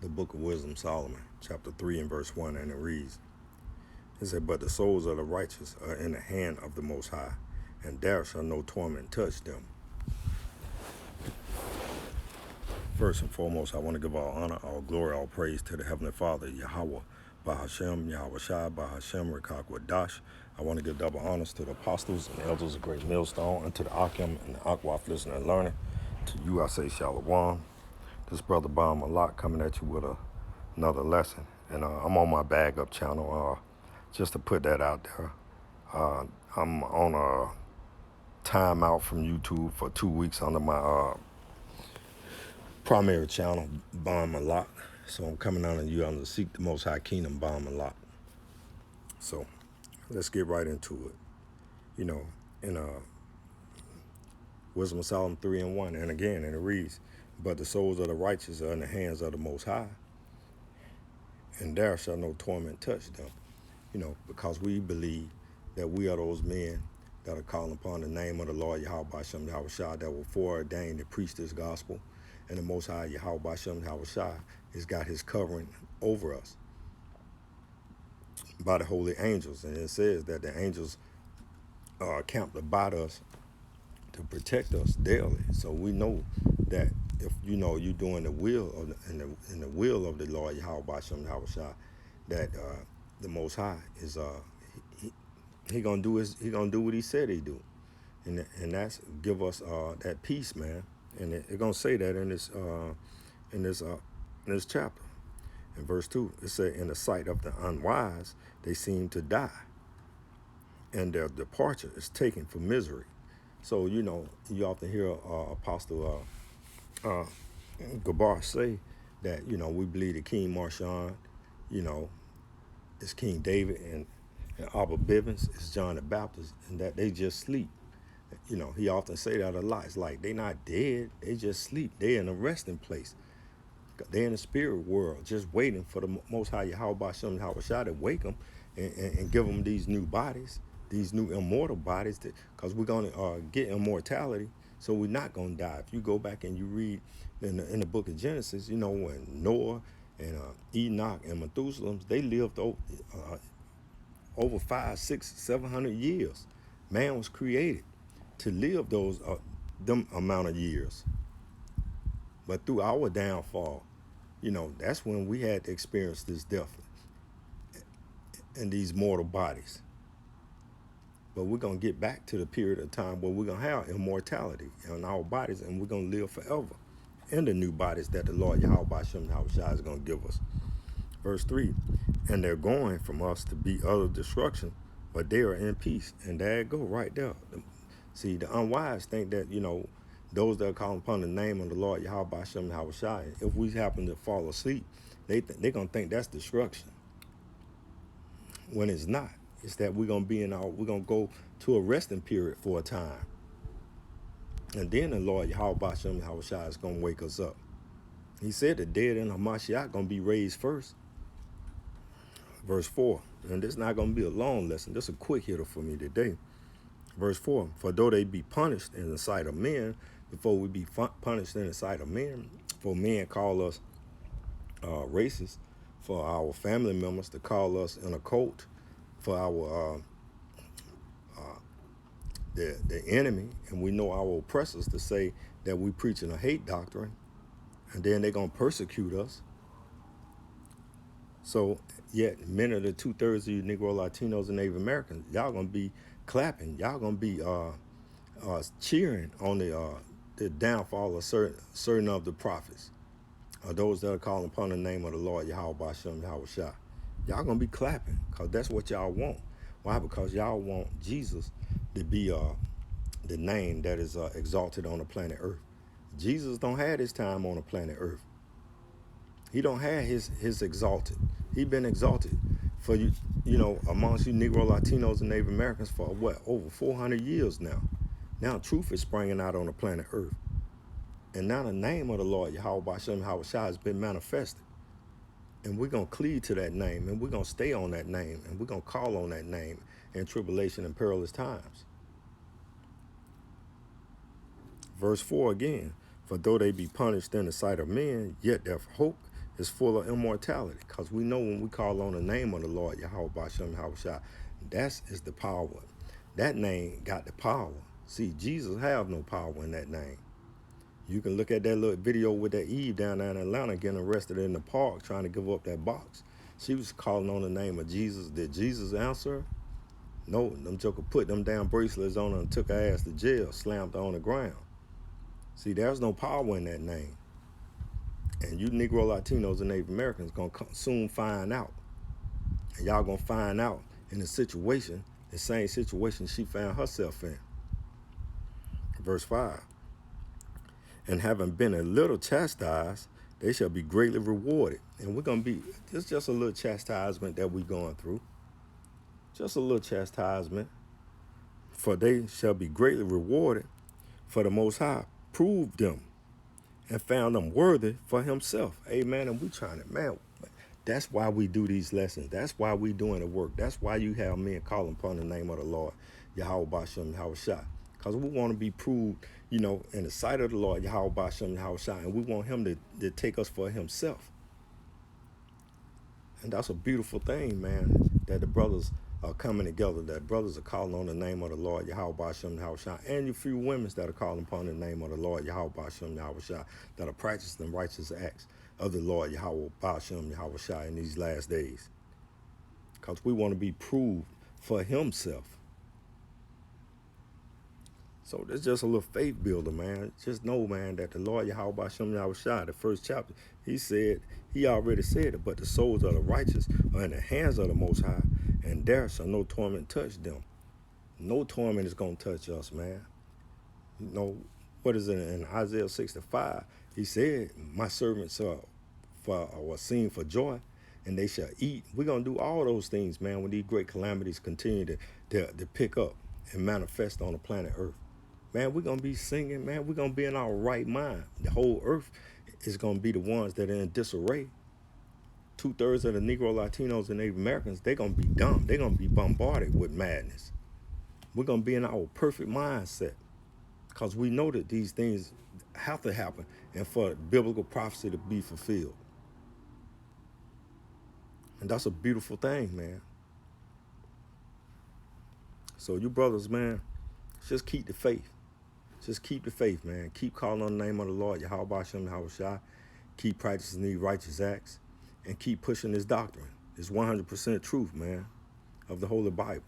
the book of Wisdom, Solomon, chapter 3 and verse 1, and it reads, it said, but the souls of the righteous are in the hand of the Most High, and there shall no torment touch them. First and foremost, I want to give all honor, all glory, all praise to the Heavenly Father, Yahweh, Bahashem, Yahweh Shai, Bahashem, Rekakwadash. I want to give double honors to the apostles and elders of Great Millstone, and to the Akim and the Akwaf listening and learning. To you, I say Shalom. This brother Bon Malak coming at you with another lesson. And I'm on my Bag Up channel, just to put that out there. I'm on a timeout from YouTube for 2 weeks under my primary channel, Bon Malak. So I'm coming on to you under Seek the Most High Kingdom, Bon Malak. So let's get right into it. You know, in Wisdom of Solomon 3 and 1, and again, and it reads, but the souls of the righteous are in the hands of the Most High, and there shall no torment touch them. You know, because we believe that we are those men that are calling upon the name of the Lord Yahweh Bashem Yahweh Shai, that were foreordained to preach this gospel. And the Most High Yahweh Bashem Yahweh Shai has got his covering over us by the holy angels. And it says that the angels are camped about us to protect us daily. So we know that if you know you're doing the will of in the will of the Lord Yahweh Bashem Yahweh Shai, that the Most High is he gonna do what he said he do, and that's give us that peace, man. And it's gonna say that in this chapter, in verse 2, it said, in the sight of the unwise they seem to die, and their departure is taken for misery. So you know, you often hear Apostle Gabar say that, you know, we believe that King Marshawn, you know, is King David, and Abba Bivens is John the Baptist, and that they just sleep. You know, he often say that a lot. It's like they not dead, they just sleep. They in a resting place. They in the spirit world, just waiting for the Most High Yahweh Bashem Yahweh Shai to wake them and give them these new bodies, these new immortal bodies, because we're going to get immortality, so we're not going to die. If you go back and you read in the book of Genesis, you know, when Noah and Enoch and Methuselah, they lived over 500, 600, 700 years. Man was created to live those them amount of years. But through our downfall, you know, that's when we had to experience this death and these mortal bodies. But we're going to get back to the period of time where we're going to have immortality in our bodies, and we're going to live forever in the new bodies that the Lord Yahweh Bashem Yahweh Shai is going to give us. Verse 3, and they're going from us to be utter destruction, but they are in peace. And there it go right there. See, the unwise think that, you know, those that are calling upon the name of the Lord Yahweh Bashem Yahweh Shai, if we happen to fall asleep, they're going to think that's destruction. When it's not. It's that we're going to go to a resting period for a time. And then the Lord Yahweh Bashem Yahweh Shai is going to wake us up. He said the dead in Hamashiach going to be raised first. Verse 4, and this is not going to be a long lesson. This is a quick hitter for me today. Verse 4, for though they be punished in the sight of men, before we be punished in the sight of men, for men call us racist, for our family members to call us in a cult, for our the enemy, and we know our oppressors to say that we preaching a hate doctrine, and then they're going to persecute us. So yet many of the 2/3 of you Negro, Latinos, and Native Americans, y'all gonna be clapping, y'all gonna be cheering on the downfall of certain of the prophets, or those that are calling upon the name of the Lord Yahweh Bashem Yahweh Shai. Y'all gonna be clapping, because that's what y'all want. Why? Because y'all want Jesus to be the name that is exalted on the planet Earth. Jesus don't have his time on the planet Earth. He don't have his exalted. He been exalted for you know, amongst you Negro, Latinos, and Native Americans for what, over 400 years now. Now truth is springing out on the planet Earth. And now the name of the Lord Yahweh Bashem Yahweh Shai has been manifested. And we're going to cleave to that name, and we're going to stay on that name, and we're going to call on that name in tribulation and perilous times. Verse 4 again, for though they be punished in the sight of men, yet their hope is full of immortality, because we know when we call on the name of the Lord, Yahweh Bashem Yahushua, that is the power. That name got the power. See, Jesus have no power in that name. You can look at that little video with that Eve down there in Atlanta getting arrested in the park trying to give up that box. She was calling on the name of Jesus. Did Jesus answer? No, them joker put them damn bracelets on her and took her ass to jail, slammed her on the ground. See, there's no power in that name. And you Negro, Latinos, and Native Americans going to soon find out. And y'all going to find out in the situation, the same situation she found herself in. Verse 5. And having been a little chastised, they shall be greatly rewarded. And we're going to be, it's just a little chastisement that we're going through. Just a little chastisement. For they shall be greatly rewarded, for the Most High proved them and found them worthy for himself. Amen. And we trying to, man, that's why we do these lessons. That's why we doing the work. That's why you have men calling upon the name of the Lord, Yahweh Bashem Yahushua. Because we want to be proved, in the sight of the Lord, Yahweh Bashem Yahushua, and we want him to take us for himself. And that's a beautiful thing, man, that the brothers are coming together, that brothers are calling on the name of the Lord, Yahweh Bashem Yahushua, and you few women that are calling upon the name of the Lord, Yahweh Bashem Yahushua, that are practicing righteous acts of the Lord, Yahweh Bashem Yahushua, in these last days. Because we want to be proved for himself. So it's just a little faith builder, man. Just know, man, that the Lord Yahweh Bashem Yahushua, the first chapter, he already said it, but the souls of the righteous are in the hands of the Most High, and there shall no torment touch them. No torment is going to touch us, man. What is it in Isaiah 65? He said, my servants are seen for joy, and they shall eat. We're going to do all those things, man, when these great calamities continue to pick up and manifest on the planet Earth. Man, we're going to be singing, man. We're going to be in our right mind. The whole earth is going to be the ones that are in disarray. 2/3 of the Negro, Latinos, and Native Americans, they're going to be dumb. They're going to be bombarded with madness. We're going to be in our perfect mindset because we know that these things have to happen and for biblical prophecy to be fulfilled. And that's a beautiful thing, man. So you brothers, man, just keep the faith. Just keep the faith, man. Keep calling on the name of the Lord, Yahweh Bashem Yahushua. Keep practicing these righteous acts and keep pushing this doctrine. It's 100% truth, man, of the Holy Bible.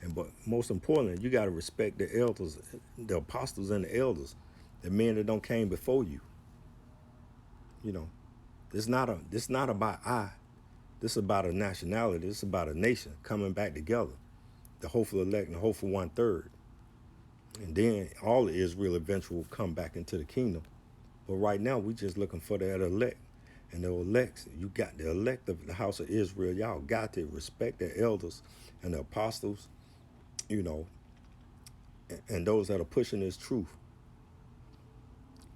But most importantly, you got to respect the elders, the apostles and the elders, the men that don't came before you. It's not about This is about a nationality. This is about a nation coming back together. The hopeful elect and the hopeful 1/3. And then all of Israel eventually will come back into the kingdom. But right now, we're just looking for that elect. And the elects, you got the elect of the house of Israel. Y'all got to respect the elders and the apostles, and those that are pushing this truth.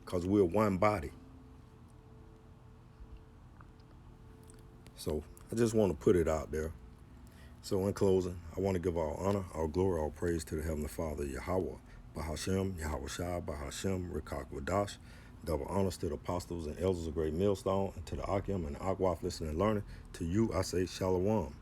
Because we're one body. So I just want to put it out there. So in closing, I want to give all honor, all glory, all praise to the Heavenly Father, Yahweh, Bahashem, Yahweh Shai, Bahashem, Rikak Wadash. Double honors to the apostles and elders of Great Millstone, and to the Akim and the Akwaf listening and learning. To you, I say Shalom.